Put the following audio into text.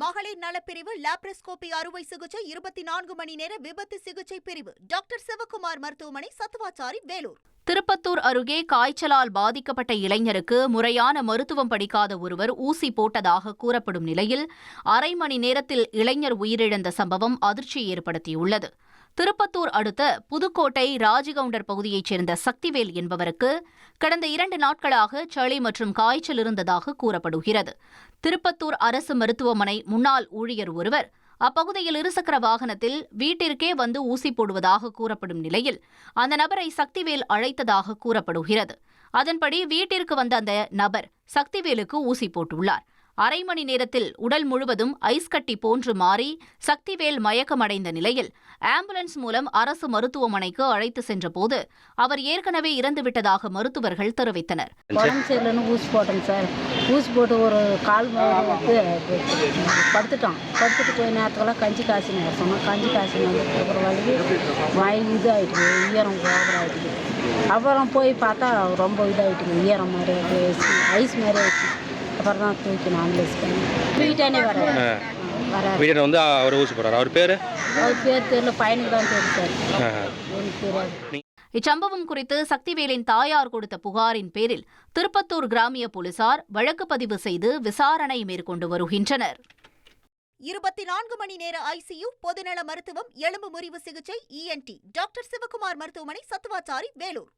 மகளிர் நலப்பிரிவு லாப்ரோஸ்கோபி அறுவை சிகிச்சை 24 மணி நேர விபத்து சிகிச்சை பிரிவு டாக்டர் சிவக்குமார் மருத்துவமனை, சத்துவாச்சாரி, வேலூர். திருப்பத்தூர் அருகே காய்ச்சலால் பாதிக்கப்பட்ட இளைஞருக்கு முறையான மருத்துவம் படிக்காத ஒருவர் ஊசி போட்டதாக கூறப்படும் நிலையில் அரை மணி நேரத்தில் இளைஞர் உயிரிழந்த சம்பவம் அதிர்ச்சி ஏற்படுத்தியுள்ளது. திருப்பத்தூர் அடுத்த புதுக்கோட்டை ராஜகவுண்டர் பகுதியைச் சேர்ந்த சக்திவேல் என்பவருக்கு கடந்த 2 நாட்களாக சளி மற்றும் காய்ச்சல் இருந்ததாக கூறப்படுகிறது. திருப்பத்தூர் அரசு மருத்துவமனை முன்னாள் ஊழியர் ஒருவர் அப்பகுதியில் இருசக்கர வாகனத்தில் வீட்டிற்கே வந்து ஊசி போடுவதாக கூறப்படும் நிலையில் அந்த நபரை சக்திவேல் அழைத்ததாக கூறப்படுகிறது. அதன்படி வீட்டிற்கு வந்த அந்த நபர் சக்திவேலுக்கு ஊசி போட்டுள்ளார். அரை மணி நேரத்தில் உடல் முழுவதும் ஐஸ் கட்டி போன்று மாறி சக்திவேல் மயக்கமடைந்த நிலையில் ஆம்புலன்ஸ் மூலம் அரசு மருத்துவமனைக்கு அழைத்து சென்றபோது அவர் ஏற்கனவே இறந்துவிட்டதாக மருத்துவர்கள் தெரிவித்தனர். ஊசி போட்டேன் சார். ஊசி போட்டு ஒரு கால் படுத்துட்டு போய் நேரத்துக்கெல்லாம் கஞ்சி காசினார் சொன்னோம். கஞ்சி காசின அப்புறம் வலி இது ஆகிட்டு ஈரம் ஓவர் ஆகிட்டு அப்புறம் போய் பார்த்தா ரொம்ப இதாகிட்டுங்க. ஈரம் மாதிரி ஆகிடுச்சு, ஐஸ் மாதிரி ஆகிடுச்சு. அப்புறம் தான் தூக்கி ஆம்புலன்ஸ் பண்ணி வீட்டானே வீட்டை வந்து அவர் ஊசி போடுறார். அவர் பேர் தெரியல, பையனுக்கு தான் தெரியும் சார். இச்சம்பவம் குறித்து சக்திவேலின் தாயார் கொடுத்த புகாரின் பேரில் திருப்பத்தூர் கிராமிய போலீசார் வழக்கு பதிவு செய்து விசாரணை மேற்கொண்டு வருகின்றனர். 24 மணி நேர ஐசியு, பொதுநல மருத்துவம், எலும்பு முறிவு சிகிச்சை, ENT டாக்டர் சிவக்குமார் மருத்துவமனை, சத்துவாச்சாரி, வேலூர்.